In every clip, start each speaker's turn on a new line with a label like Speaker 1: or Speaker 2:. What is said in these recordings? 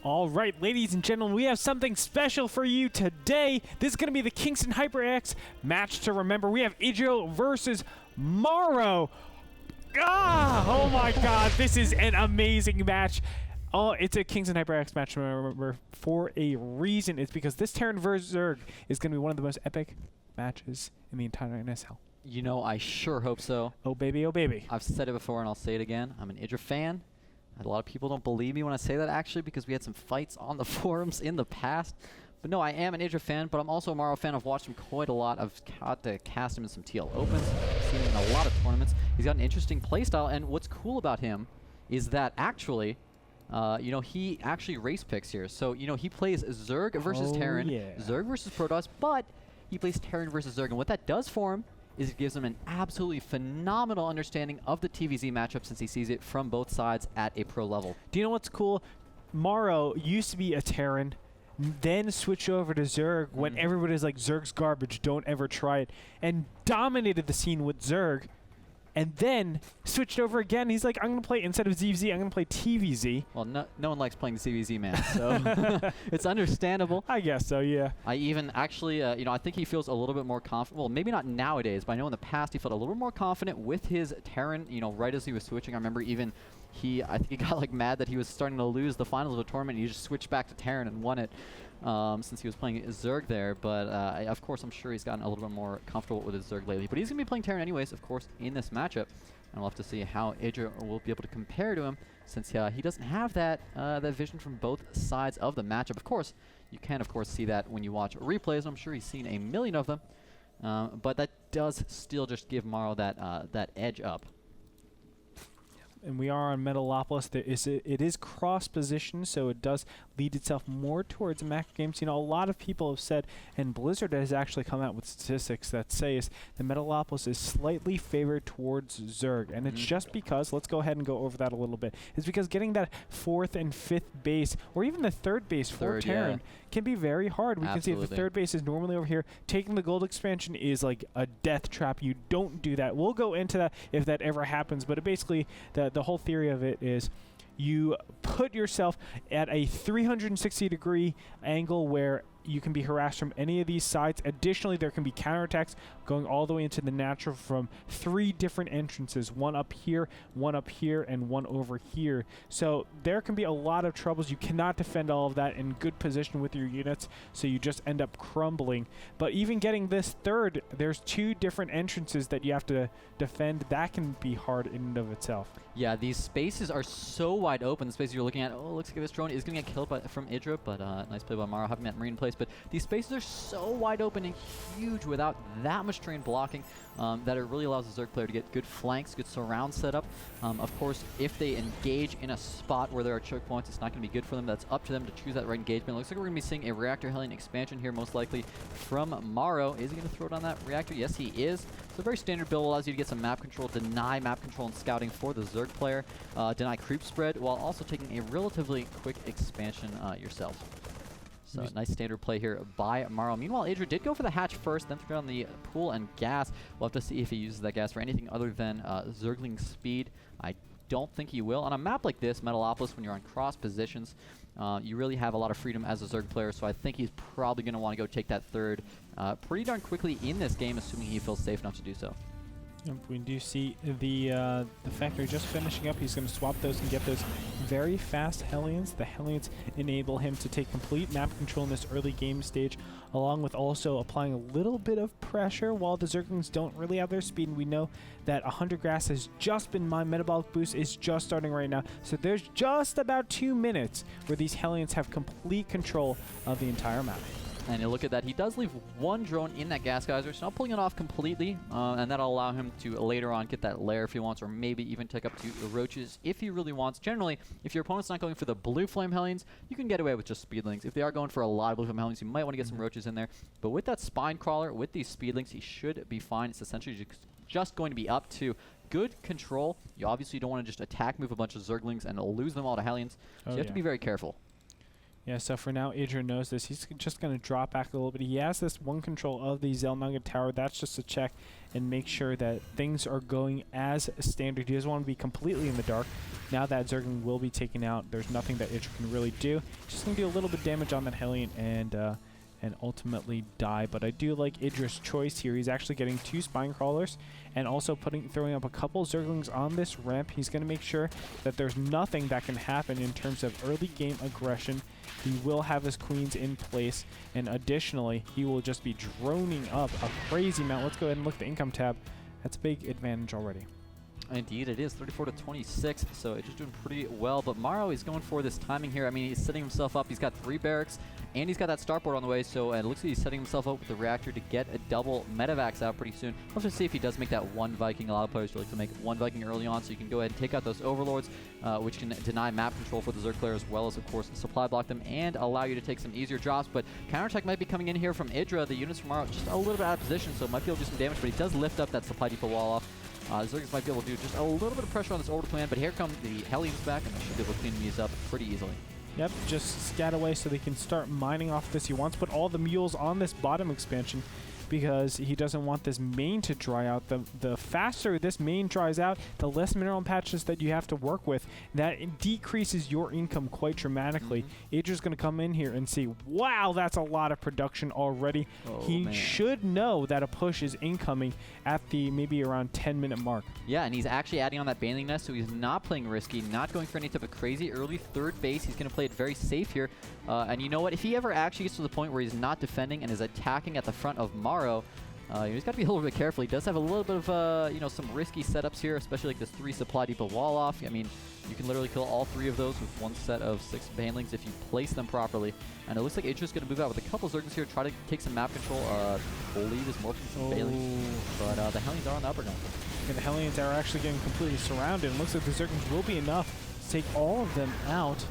Speaker 1: All right, ladies and gentlemen, we have something special for you today. This is going to be the Kingston HyperX match to remember. We have Idra versus Morrow. Oh my God, this is an amazing match. Oh, it's a Kingston HyperX match to remember for a reason. It's because this Terran versus Zerg is going to be one of the most epic matches in the entire NASL.
Speaker 2: You know, I sure hope so.
Speaker 1: Oh baby, oh baby.
Speaker 2: I've said it before and I'll say it again. I'm an Idra fan. A lot of people don't believe me when I say that, actually, because we had some fights on the forums in the past. But no, I am an Idra fan, but I'm also a Maro fan. I've watched him quite a lot. I've got to cast him in some TL Opens. Seen him in a lot of tournaments. He's got an interesting playstyle, and what's cool about him is that actually, you know, he actually race picks here. So, you know, he plays Zerg versus Terran, Zerg versus Protoss, but he plays Terran versus Zerg. And what that does for him is it gives him an absolutely phenomenal understanding of the TVZ matchup since he sees it from both sides at a pro level.
Speaker 1: Do you know what's cool? Maro used to be a Terran, then switched over to Zerg when everybody's like, Zerg's garbage, don't ever try it, and dominated the scene with Zerg, and then switched over again. He's like, I'm going to play, instead of ZVZ, I'm going to play TVZ.
Speaker 2: Well, no one likes playing the CVZ, man, so it's understandable.
Speaker 1: I guess so, yeah.
Speaker 2: I even actually, you know, I think he feels a little bit more confident. Well, maybe not nowadays, but I know in the past he felt a little bit more confident with his Terran, you know, right as he was switching. I remember even I think he got like mad that he was starting to lose the finals of a tournament, and he just switched back to Terran and won it since he was playing Zerg there. But of course, I'm sure he's gotten a little bit more comfortable with his Zerg lately. But he's going to be playing Terran anyways, of course, in this matchup. And we'll have to see how Idra will be able to compare to him, since he doesn't have that that vision from both sides of the matchup. Of course, you can, of course, see that when you watch replays. I'm sure he's seen a million of them. But that does still just give Maro that edge up.
Speaker 1: And we are on Metalopolis. It is cross-positioned, so it does lead itself more towards Mac games. You know, a lot of people have said, and Blizzard has actually come out with statistics that says the Metalopolis is slightly favored towards Zerg. And it's just because, let's go ahead and go over that a little bit, it's because getting that 4th and 5th base, or even the 3rd base for Terran, can be very hard. We can see if the 3rd base is normally over here. Taking the gold expansion is like a death trap. You don't do that. We'll go into that if that ever happens, but basically the whole theory of it is you put yourself at a 360-degree angle where you can be harassed from any of these sides. Additionally, there can be counterattacks going all the way into the natural from 3 different entrances, one up here, and one over here. So there can be a lot of troubles. You cannot defend all of that in good position with your units, so you just end up crumbling. But even getting this 3rd, there's 2 different entrances that you have to defend. That can be hard in and of itself.
Speaker 2: Yeah, these spaces are so wide open. The space you're looking at, looks like this drone is going to get killed from Idra, but nice play by Maro, having that Marine in place. But these spaces are so wide open and huge without that much terrain blocking that it really allows the Zerg player to get good flanks, good surround setup. Of course, if they engage in a spot where there are choke points, it's not going to be good for them. That's up to them to choose that right engagement. Looks like we're going to be seeing a Reactor Hellion expansion here, most likely from Maro. Is he going to throw down that Reactor? Yes, he is. It's a very standard build, allows you to get some map control, deny map control and scouting for the Zerg player, deny creep spread, while also taking a relatively quick expansion yourself. So nice standard play here by Maro. Meanwhile, Idra did go for the hatch first, then threw down the pool and gas. We'll have to see if he uses that gas for anything other than Zergling speed. I don't think he will. On a map like this, Metalopolis, when you're on cross positions, you really have a lot of freedom as a Zerg player, so I think he's probably going to want to go take that 3rd pretty darn quickly in this game, assuming he feels safe enough to do so.
Speaker 1: We do see the factory just finishing up. He's going to swap those and get those very fast Hellions. The Hellions enable him to take complete map control in this early game stage, along with also applying a little bit of pressure while the Zerglings don't really have their speed. And we know that 100 grass has just been mined. Metabolic boost is just starting right now. So there's just about 2 minutes where these Hellions have complete control of the entire map.
Speaker 2: And you look at that, he does leave 1 drone in that gas geyser, so not pulling it off completely, and that'll allow him to later on get that lair if he wants, or maybe even take up 2 roaches if he really wants. Generally, if your opponent's not going for the blue flame Hellions, you can get away with just speedlings. If they are going for a lot of blue flame Hellions, you might want to get some roaches in there. But with that spine crawler, with these speedlings, he should be fine. It's essentially just going to be up to good control. You obviously don't want to just attack move a bunch of Zerglings and lose them all to Hellions, so you have to be very careful.
Speaker 1: Yeah, so for now, Idra knows this. He's just going to drop back a little bit. He has this one control of the Zelnugget Tower. That's just to check and make sure that things are going as standard. He doesn't want to be completely in the dark. Now that Zerglin will be taken out, there's nothing that Idra can really do. Just going to do a little bit of damage on that Hellion and ultimately die. But I do like Idra's choice here. He's actually getting 2 Spine Crawlers and also throwing up a couple Zerglings on this ramp. He's going to make sure that there's nothing that can happen in terms of early game aggression. He will have his queens in place, and additionally, he will just be droning up a crazy amount. Let's go ahead and look at the income tab. That's a big advantage already.
Speaker 2: Indeed, it is 34 to 26, so it's just doing pretty well. But Maro is going for this timing here. I mean, he's setting himself up. He's got 3 barracks, and he's got that starport on the way. So it looks like he's setting himself up with the reactor to get a double medevacs out pretty soon. Let's just see if he does make that 1 Viking. A lot of players like to make 1 Viking early on, so you can go ahead and take out those overlords, which can deny map control for the Zerg player, as well as, of course, supply block them and allow you to take some easier drops. But counterattack might be coming in here from Idra. The units from Maro just a little bit out of position, so might be able to do some damage. But he does lift up that supply depot wall off. The Zerglings might be able to do just a little bit of pressure on this orbital command, but here come the Hellions back, and they should be able to clean these up pretty easily.
Speaker 1: Yep, just scat away so they can start mining off this. He wants to put all the mules on this bottom expansion because he doesn't want this main to dry out. The faster this main dries out, the less mineral patches that you have to work with. That decreases your income quite dramatically. Idra's going to come in here and see, wow, that's a lot of production already. He should know that a push is incoming at the maybe around 10-minute mark.
Speaker 2: Yeah, and he's actually adding on that Baneling Nest, so he's not playing risky, not going for any type of crazy early third base. He's going to play it very safe here. And you know what? If he ever actually gets to the point where he's not defending and is attacking at the front of Maro, he's got to be a little bit careful. He does have a little bit of, some risky setups here, especially like this 3 supply depot wall off. I mean, you can literally kill all 3 of those with 1 set of 6 Banelings if you place them properly. And it looks like Idra's going to move out with a couple Zerglings here, try to take some map control. Believe is morphing some Banelings. But the Hellions are on the upper now.
Speaker 1: And the Hellions are actually getting completely surrounded. It looks like the Zerglings will be enough to take all of them out.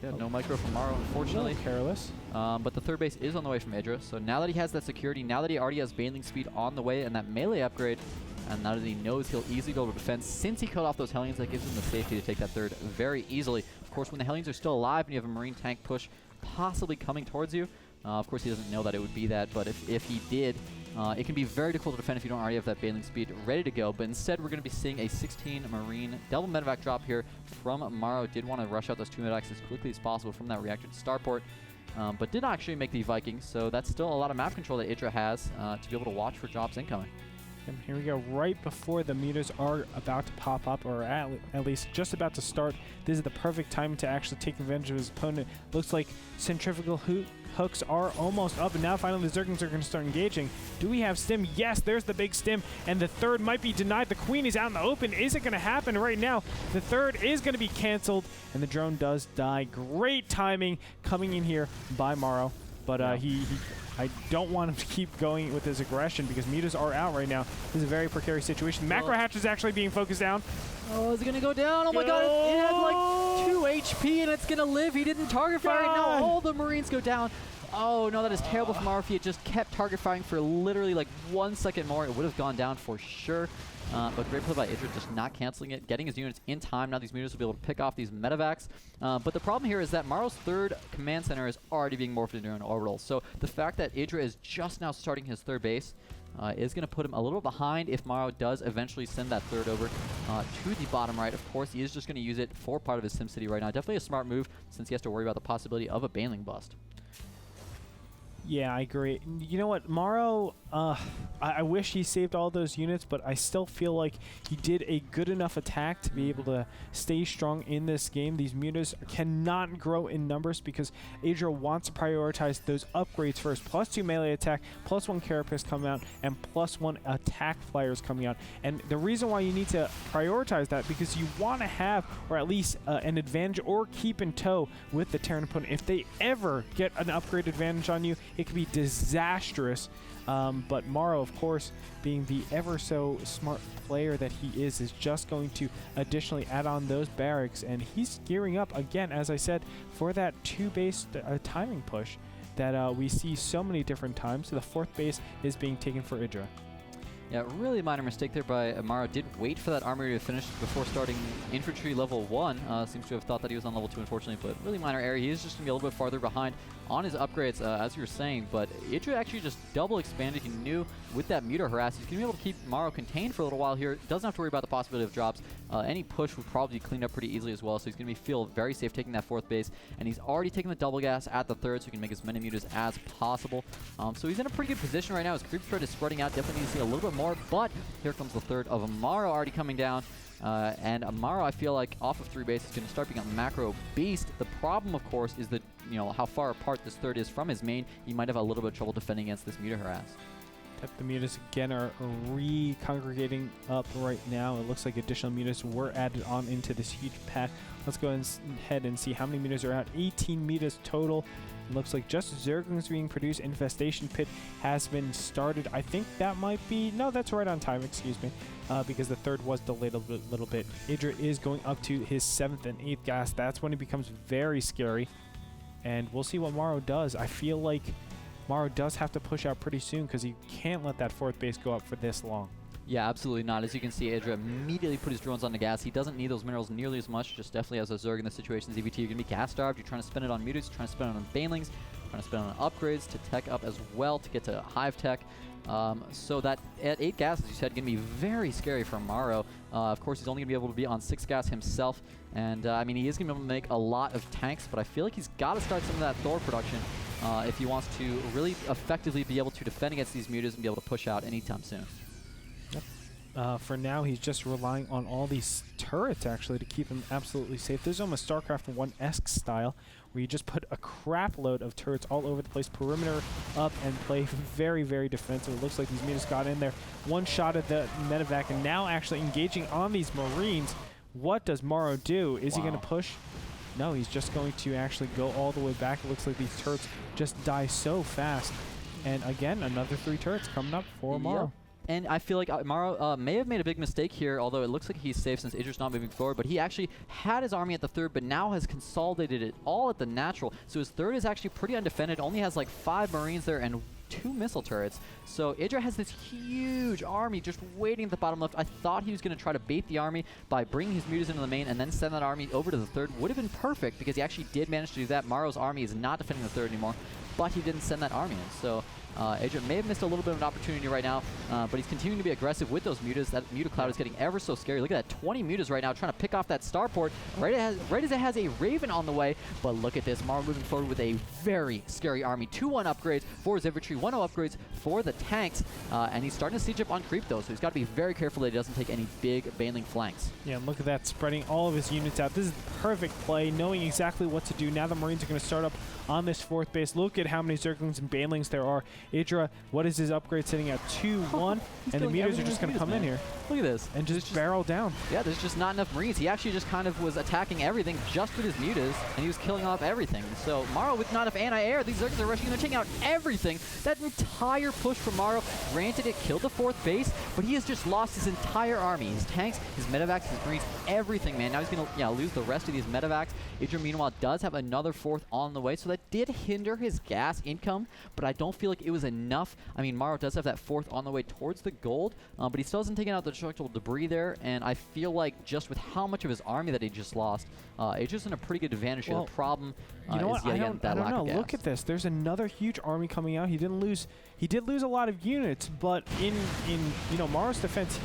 Speaker 2: Yeah, no micro from Maro, unfortunately.
Speaker 1: Careless.
Speaker 2: But the third base is on the way from Idra. So now that he has that security, now that he already has Baneling speed on the way and that melee upgrade, and now that he knows he'll easily be able to defend, since he cut off those Hellions, that gives him the safety to take that third very easily. Of course, when the Hellions are still alive and you have a Marine tank push possibly coming towards you, of course he doesn't know that it would be that, but if he did, it can be very difficult to defend if you don't already have that Baneling speed ready to go. But instead, we're going to be seeing a 16 Marine double medevac drop here from Maro. Did want to rush out those 2 medevacs as quickly as possible from that reactor to starport, but did not actually make the Vikings. So that's still a lot of map control that Idra has to be able to watch for drops incoming.
Speaker 1: And here we go, right before the meters are about to pop up, or at least just about to start. This is the perfect time to actually take advantage of his opponent. Looks like centrifugal hooks are almost up, and now finally the Zerglings are going to start engaging. Do we have stim? Yes, there's the big stim, and the third might be denied. The queen is out in the open. Is it going to happen right now? The third is going to be canceled, and the drone does die. Great timing coming in here by Morrow, but I don't want him to keep going with his aggression because meters are out right now. This is a very precarious situation. Macro Hatch is actually being focused down.
Speaker 2: Oh, is it going to go down? Oh my god, it had like 2 HP and it's going to live. He didn't target fire. Now all the Marines go down. Oh no, that is terrible from Maro. If he had just kept target firing for literally like 1 second more, it would have gone down for sure. But great play by Idra, just not canceling it, getting his units in time. Now these units will be able to pick off these medevacs. But the problem here is that Maro's third command center is already being morphed into an orbital. So the fact that Idra is just now starting his third base is going to put him a little behind if Maro does eventually send that third over to the bottom right. Of course, he is just going to use it for part of his SimCity right now. Definitely a smart move since he has to worry about the possibility of a Baneling bust.
Speaker 1: Yeah, I agree. You know what, Maro, I wish he saved all those units, but I still feel like he did a good enough attack to be able to stay strong in this game. These mutas cannot grow in numbers because Idra wants to prioritize those upgrades first. +2 melee attack, +1 carapace coming out, and +1 attack flyers coming out. And the reason why you need to prioritize that because you want to have, or at least an advantage or keep in tow with the Terran opponent. If they ever get an upgrade advantage on you, it could be disastrous. But Maro, of course, being the ever so smart player that he is just going to additionally add on those barracks, and he's gearing up again, as I said, for that 2-base timing push that we see so many different times. So the 4th base is being taken for Idra.
Speaker 2: Yeah, really minor mistake there by Maro. Did wait for that armory to finish before starting infantry level 1. Seems to have thought that he was on level 2, unfortunately, but really minor error. He is just going to be a little bit farther behind on his upgrades, as you were saying, but Idra actually just double expanded. He knew with that meter harass, he's going to be able to keep Maro contained for a little while here. Doesn't have to worry about the possibility of drops. Any push would probably be cleaned up pretty easily as well, so he's going to feel very safe taking that 4th base, and he's already taken the double gas at the 3rd, so he can make as many mutas as possible. So he's in a pretty good position right now. His creep spread is spreading out. Definitely need to see a little bit more, but here comes the 3rd of Maro already coming down. And Maro, I feel like, off of 3 base is going to start being a macro beast. The problem, of course, is that, you know, how far apart this 3rd is from his main. He might have a little bit of trouble defending against this muta harass.
Speaker 1: The mutas again are re-congregating up right now. It looks like additional mutas were added on into this huge pack. Let's go ahead and see how many mutas are out. 18 mutas total. It looks like just Zerglings being produced. Infestation Pit has been started. I think that might be... No, that's right on time, excuse me. Because the 3rd was delayed a little bit. Idra is going up to his 7th and 8th gas. That's when it becomes very scary. And we'll see what Morrow does. I feel like Morrow does have to push out pretty soon because he can't let that 4th base go up for this long.
Speaker 2: Yeah, absolutely not. As you can see, Idra immediately put his drones on the gas. He doesn't need those minerals nearly as much, just definitely as a Zerg in this situation. ZVT, you're going to be gas starved. You're trying to spend it on mutas, trying to spend it on banelings, trying to spend it on upgrades to tech up as well to get to hive tech. So that at 8 gas, as you said, going to be very scary for Maro. Of course, he's only going to be able to be on 6 gas himself. And, I mean, he is going to be able to make a lot of tanks, but I feel like he's got to start some of that Thor production if he wants to really effectively be able to defend against these mutas and be able to push out anytime soon.
Speaker 1: For now, he's just relying on all these turrets, actually, to keep him absolutely safe. This is almost StarCraft 1-esque style, where you just put a crap load of turrets all over the place, perimeter up, and play very, very defensive. It looks like these mutas got in there. One shot at the medevac, and now actually engaging on these Marines. What does Morrow do? Is he going to push? No, he's just going to actually go all the way back. It looks like these turrets just die so fast. And again, another 3 turrets coming up for Morrow.
Speaker 2: And I feel like Maro may have made a big mistake here, although it looks like he's safe since Idra's not moving forward. But he actually had his army at the 3rd, but now has consolidated it all at the natural. So his 3rd is actually pretty undefended, only has like 5 Marines there and 2 missile turrets. So Idra has this huge army just waiting at the bottom left. I thought he was going to try to bait the army by bringing his mutas into the main and then send that army over to the 3rd. Would have been perfect because he actually did manage to do that. Maro's army is not defending the 3rd anymore, but he didn't send that army in. So Idra may have missed a little bit of an opportunity right now, but he's continuing to be aggressive with those mutas. That muta cloud is getting ever so scary. Look at that, 20 mutas right now trying to pick off that starport right as it has a Raven on the way. But look at this, Maro moving forward with a very scary army. 2-1 upgrades for his infantry, 1-0 upgrades for the tanks, and he's starting to siege up on creep though, so he's got to be very careful that he doesn't take any big baneling flanks. Yeah,
Speaker 1: and look at that, spreading all of his units out. This is the perfect play, knowing exactly what to do. Now the Marines are going to start up on this 4th base. Look at how many Zerglings and banelings there are. Idra, what is his upgrade sitting at? 2-1, and the mutas are just going to come in here.
Speaker 2: Look at this.
Speaker 1: And just barrel down.
Speaker 2: Yeah, there's just not enough Marines. He actually just kind of was attacking everything just with his mutas, and he was killing off everything. So Maro with not enough anti-air, these Zerglings are rushing in, they're taking out everything. That entire push from Maro, granted it killed the 4th base, but he has just lost his entire army. His tanks, his medevacs, his Marines, everything, man. Now he's going to lose the rest of these medevacs. Idra, meanwhile, does have another 4th on the way, so that did hinder his gas income, but I don't feel like it was enough. I mean, Maro does have that 4th on the way towards the gold, but he still hasn't taken out the destructible debris there, and I feel like just with how much of his army that he just lost, Idra's in a pretty good advantage here. The problem
Speaker 1: you know
Speaker 2: is yet again that lack of gas.
Speaker 1: Look at this. There's another huge army coming out. He did lose a lot of units, but in Maro's defense,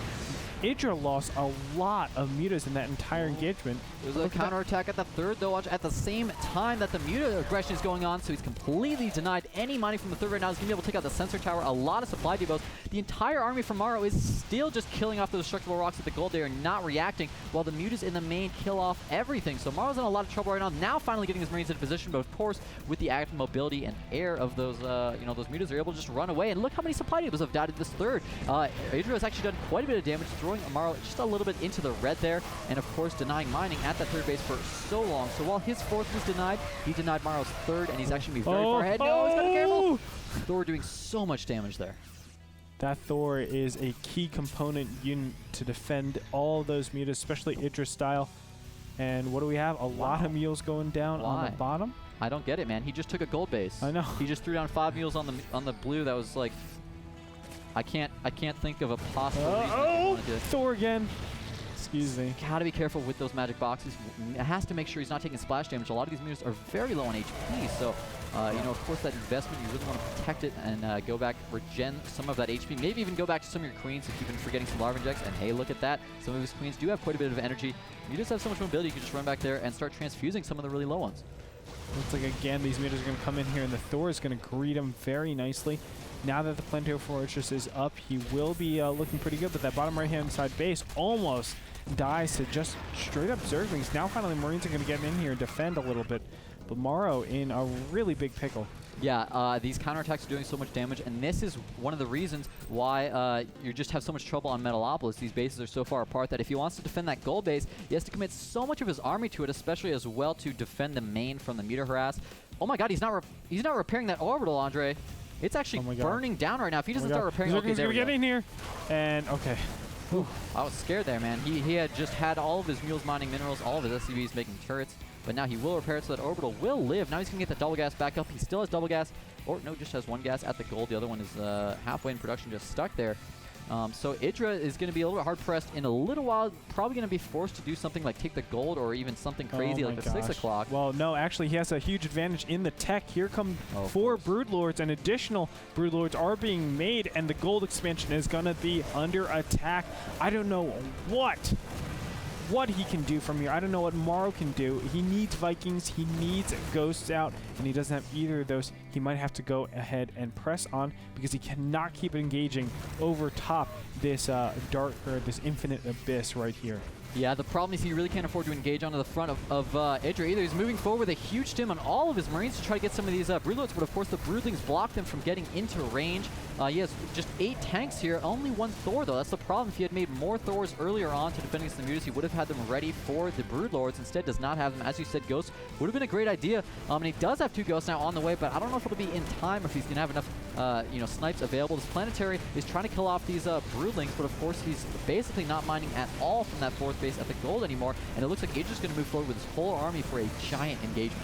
Speaker 1: Idra lost a lot of mutas in that entire engagement.
Speaker 2: There's a counterattack at the 3rd, though, at the same time that the muta aggression is going on, so he's completely denied any mining from the 3rd right now. He's going to be able to take out the sensor tower, a lot of supply depots. The entire army from Maro is still just killing off those destructible rocks at the gold. They are not reacting, while the mutas in the main kill off everything. So Maro's in a lot of trouble right now. Now finally getting his Marines into position, but of course, with the active mobility and air of those, those mutas, they're able to just run away. And look how many supply depots have died at this 3rd. Idra has actually done quite a bit of damage, throwing Maro just a little bit into the red there, and of course denying mining at that 3rd base for so long. So while his 4th was denied, he denied Maro's 3rd, and he's actually very far ahead. No, he's got to be careful. Thor doing so much damage there.
Speaker 1: That Thor is a key component unit to defend all those mutas, especially Idra style. And what do we have? A lot of mules going down on the bottom?
Speaker 2: I don't get it, man. He just took a gold base.
Speaker 1: I know.
Speaker 2: He just threw down 5 mules on the blue. That was like... I can't think of a possible reason that they wanna do it.
Speaker 1: Thor again. Excuse me.
Speaker 2: Gotta be careful with those magic boxes. It has to make sure he's not taking splash damage. A lot of these meters are very low on HP, so you know, of course, that investment, you really want to protect it and go back, regen some of that HP. Maybe even go back to some of your queens if you've been forgetting some larva injects. And hey, look at that. Some of his queens do have quite a bit of energy. You just have so much mobility, you can just run back there and start transfusing some of the really low ones.
Speaker 1: Looks like, again, these meters are going to come in here, and the Thor is going to greet him very nicely. Now that the Planetary Fortress is up, he will be looking pretty good, but that bottom right-hand side base almost dies to just straight-up Zerglings. Now, finally, Marines are going to get in here and defend a little bit. But Morrow in a really big pickle.
Speaker 2: Yeah, these counterattacks are doing so much damage, and this is one of the reasons why you just have so much trouble on Metalopolis. These bases are so far apart that if he wants to defend that gold base, he has to commit so much of his army to it, especially as well to defend the main from the meter harass. Oh my god, he's not repairing that orbital, Andre. It's actually burning down right now. If he doesn't start repairing, okay, there we go.
Speaker 1: He's gonna get in here, and okay.
Speaker 2: Whew. I was scared there, man. He had just had all of his mules mining minerals, all of his SCVs making turrets, but now he will repair it so that orbital will live. Now he's going to get the double gas back up. He still has double gas, or no, just has one gas at the gold. The other one is halfway in production, just stuck there. So Idra is going to be a little bit hard-pressed in a little while, probably going to be forced to do something like take the gold or even something crazy like the 6 o'clock.
Speaker 1: Well, no, actually, he has a huge advantage in the tech. Here come 4 Broodlords, and additional Broodlords are being made, and the gold expansion is going to be under attack. I don't know what he can do from here. I don't know what Maro can do. He needs Vikings, he needs Ghosts out, and he doesn't have either of those. He might have to go ahead and press on because he cannot keep engaging over top this this infinite abyss right here.
Speaker 2: Yeah, the problem is he really can't afford to engage onto the front of Idra either. He's moving forward with a huge stim on all of his Marines to try to get some of these Broodlords, but of course the Broodlings block them from getting into range. He has just 8 tanks here, only 1 Thor though. That's the problem. If he had made more Thors earlier on to defend against the Mutas, he would have had them ready for the Broodlords. Instead, does not have them. As you said, Ghosts would have been a great idea. And he does have 2 Ghosts now on the way, but I don't know if it'll be in time or if he's going to have enough snipes available. This Planetary is trying to kill off these Broodlings, but of course he's basically not mining at all from that 4th base at the gold anymore, and it looks like Idra's going to move forward with his whole army for a giant engagement.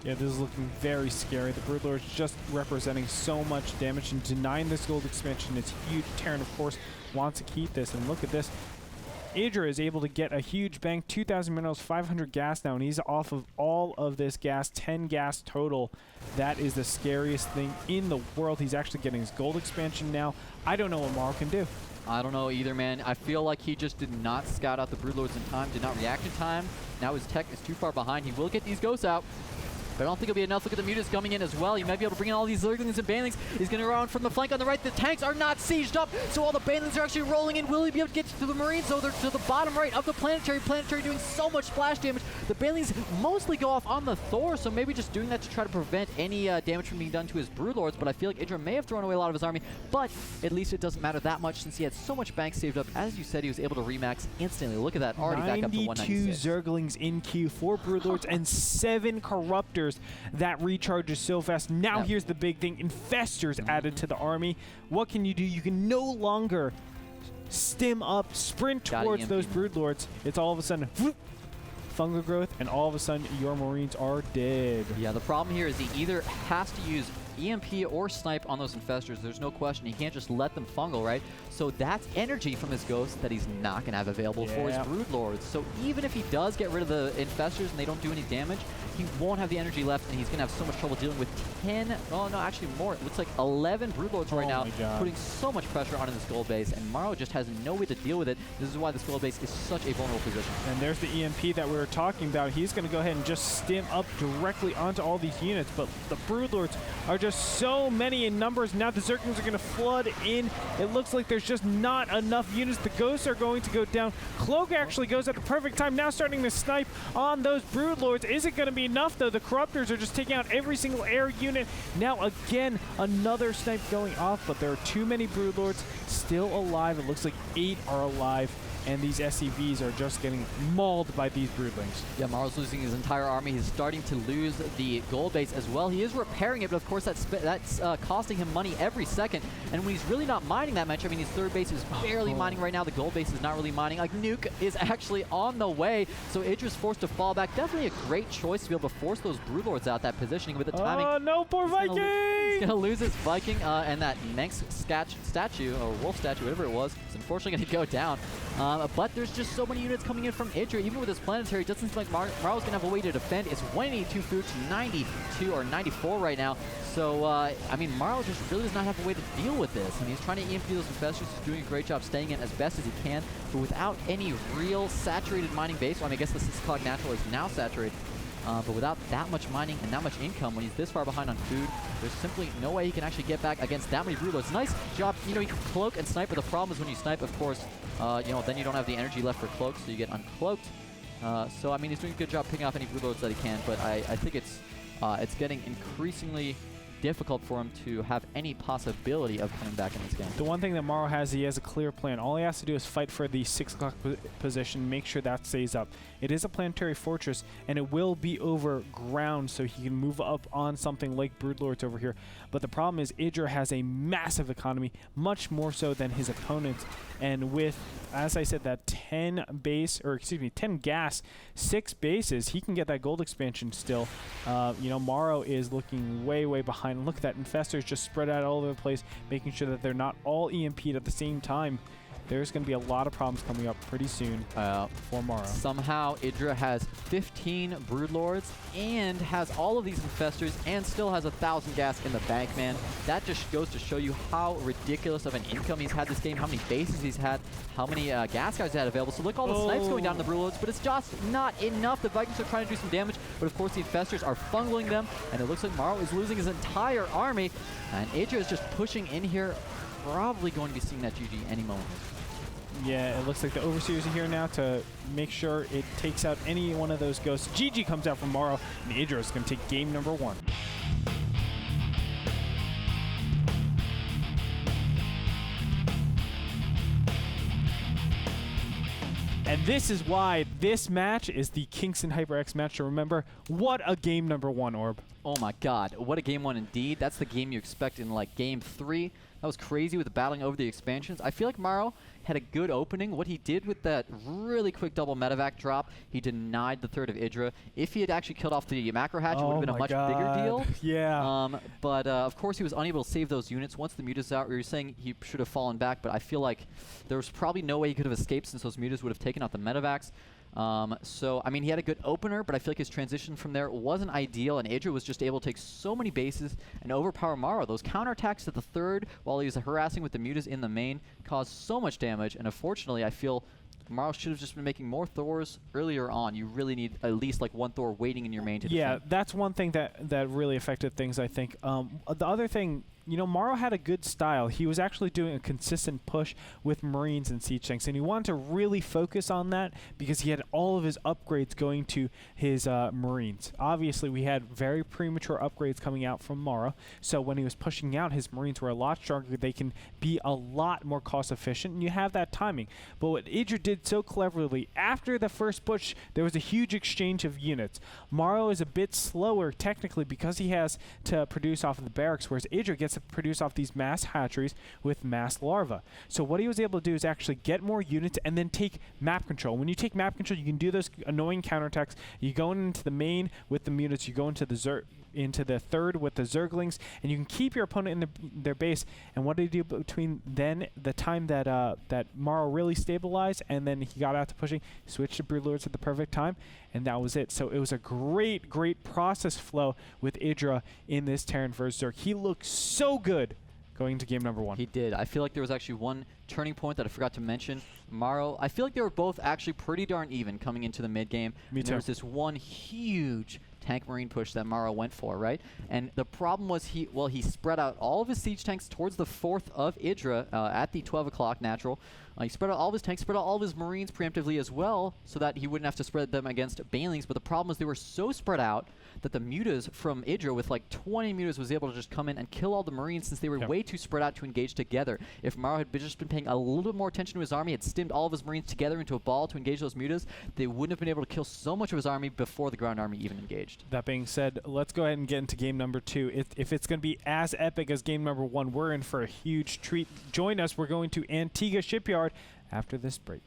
Speaker 1: Yeah, this is looking very scary. The Broodlord is just representing so much damage, and denying this gold expansion is huge. Terran, of course, wants to keep this, and look at this. Idra is able to get a huge bank, 2,000 minerals, 500 gas now, and he's off of all of this gas, 10 gas total. That is the scariest thing in the world. He's actually getting his gold expansion now. I don't know what Maro can do.
Speaker 2: I don't know either, man. I feel like he just did not scout out the Broodlords in time, did not react in time. Now his tech is too far behind. He will get these Ghosts out, but I don't think it'll be enough. Look at the Mutas coming in as well. He might be able to bring in all these Zerglings and Banelings. He's going to run from the flank on the right. The tanks are not sieged up, so all the Banelings are actually rolling in. Will he be able to get to the Marines? So they're to the bottom right of the Planetary. Planetary doing so much splash damage. The Banelings mostly go off on the Thor, so maybe just doing that to try to prevent any damage from being done to his Broodlords. But I feel like Idra may have thrown away a lot of his army, but at least it doesn't matter that much since he had so much bank saved up. As you said, he was able to remax instantly. Look at that, already back up to 196.
Speaker 1: 92 Zerglings in queue, 4 Broodlords, and 7 Corruptors. That recharges so fast. Now here's the big thing. Infestors added to the army. What can you do? You can no longer stim up, sprint towards those Broodlords. It's all of a sudden fungal growth, and all of a sudden your Marines are dead.
Speaker 2: Yeah, the problem here is he either has to use EMP or snipe on those infestors. There's no question. He can't just let them fungal, right? So that's energy from his Ghosts that he's not going to have available for his Broodlords. So even if he does get rid of the infestors and they don't do any damage, he won't have the energy left, and he's going to have so much trouble dealing with 10, oh no, actually more. It looks like 11 Broodlords right now, putting so much pressure onto this gold base, and Maro just has no way to deal with it. This is why this gold base is such a vulnerable position.
Speaker 1: And there's the EMP that we were talking about. He's going to go ahead and just stim up directly onto all these units, but the Broodlords are just so many in numbers. Now the Zerglings are going to flood in. It looks like there's just not enough units. The Ghosts are going to go down. Cloak actually goes at the perfect time, now starting to snipe on those Broodlords. Is it going to be enough, though? The Corruptors are just taking out every single air unit. Now, again, another snipe going off, but there are too many Broodlords still alive. It looks like 8 are alive. and these SCVs are just getting mauled by these broodlings.
Speaker 2: Yeah, Maro's losing his entire army. He's starting to lose the gold base as well. He is repairing it, but of course that's costing him money every second. And when he's really not mining that much, I mean, his third base is barely mining right now. The gold base is not really mining. Like, Nuke is actually on the way, so Idra's forced to fall back. Definitely a great choice to be able to force those broodlords out. That positioning with the timing.
Speaker 1: Oh no, poor Viking!
Speaker 2: He's gonna lose his Viking, and that Manx statue, or wolf statue, whatever it was, is unfortunately gonna go down. But there's just so many units coming in from Idra. Even with his planetary, it doesn't seem like Maro's gonna have a way to defend. It's 182 food to 92 or 94 right now. So, I mean, Maro just really does not have a way to deal with this. I mean, he's trying to EMP those infestors. He's doing a great job staying in as best as he can, but without any real saturated mining base. Well, I mean, I guess the 6 o'clock natural is now saturated. But without that much mining and that much income, when he's this far behind on food, there's simply no way he can actually get back against that many broodlords. Nice job. You know, you can cloak and snipe, but the problem is when you snipe, of course, you know, then you don't have the energy left for cloaks, so you get uncloaked. So, I mean, he's doing a good job picking off any broodlords that he can, but I think it's getting increasingly difficult for him to have any possibility of coming back in this game.
Speaker 1: The one thing that Morrow has, he has a clear plan. All he has to do is fight for the 6 o'clock position, make sure that stays up. It is a planetary fortress, and it will be over ground, so he can move up on something like Broodlords over here. But the problem is Idra has a massive economy, much more so than his opponents. And with, as I said, that 10 gas, 6 bases, he can get that gold expansion still. You know, Morrow is looking way, way behind. Look at that, infestors just spread out all over the place, making sure that they're not all EMP'd at the same time. There's going to be a lot of problems coming up pretty soon for Morrow.
Speaker 2: Somehow, Idra has 15 broodlords and has all of these infestors and still has 1,000 gas in the bank, man. That just goes to show you how ridiculous of an income he's had this game, how many bases he's had, how many gas guys he had available. So look, all the snipes going down in the broodlords, but it's just not enough. The Vikings are trying to do some damage, but of course the infestors are fungling them, and it looks like Morrow is losing his entire army, and Idra is just pushing in here, probably going to be seeing that GG any moment.
Speaker 1: Yeah, it looks like the Overseers are here now to make sure it takes out any one of those ghosts. GG comes out from Morrow, and Idra is going to take game number 1. And this is why this match is the Kingston HyperX match to remember. What a game number 1, Orb.
Speaker 2: Oh my god, what a game 1 indeed. That's the game you expect in like game 3. That was crazy with the battling over the expansions. I feel like Maro had a good opening. What he did with that really quick double medevac drop, he denied the third of Idra. If he had actually killed off the macro hatch, it would have been a much bigger deal.
Speaker 1: Yeah.
Speaker 2: But of course, he was unable to save those units. Once the mutas out, we were saying he should have fallen back, but I feel like there was probably no way he could have escaped since those mutas would have taken out the medevacs. So, I mean, he had a good opener, but I feel like his transition from there wasn't ideal, and Idra was just able to take so many bases and overpower Maro. Those counterattacks at the third, while he was harassing with the mutas in the main, caused so much damage, and unfortunately, I feel Maro should have just been making more Thors earlier on. You really need at least like 1 Thor waiting in your main to defend.
Speaker 1: That's one thing that really affected things, I think. The other thing, you know, Maro had a good style. He was actually doing a consistent push with Marines and Siege Tanks, and he wanted to really focus on that because he had all of his upgrades going to his Marines. Obviously, we had very premature upgrades coming out from Maro, so when he was pushing out, his Marines were a lot stronger. They can be a lot more cost efficient, and you have that timing. But what Idra did so cleverly, after the first push, there was a huge exchange of units. Maro is a bit slower, technically, because he has to produce off of the barracks, whereas Idra gets to produce off these mass hatcheries with mass larvae. So what he was able to do is actually get more units and then take map control. When you take map control, you can do those annoying counterattacks. You go into the main with the units, you go into the third with the Zerglings, and you can keep your opponent in their base. And what did he do between then the time that that Maro really stabilized and then he got out to pushing? He switched to Broodlords at the perfect time, and that was it. So it was a great process flow with Idra in this Terran vs. Zerg. He looked so good going into game number 1.
Speaker 2: He did. I feel like there was actually one turning point that I forgot to mention. Maro, I feel like they were both actually pretty darn even coming into the mid game.
Speaker 1: Me too.
Speaker 2: There was this one huge tank marine push that Maro went for, right? And the problem was he spread out all of his siege tanks towards the 4th of Idra at the 12 o'clock natural. He spread out all of his tanks, spread out all of his marines preemptively as well, so that he wouldn't have to spread them against banelings. But the problem was they were so spread out that the mutas from Idra, with like 20 mutas, was able to just come in and kill all the marines since they were way too spread out to engage together. If Maro had just been paying a little bit more attention to his army, had stimmed all of his marines together into a ball to engage those mutas, they wouldn't have been able to kill so much of his army before the ground army even engaged.
Speaker 1: That being said, let's go ahead and get into game number 2. If it's going to be as epic as game number 1, we're in for a huge treat. Join us. We're going to Antigua Shipyard after this break.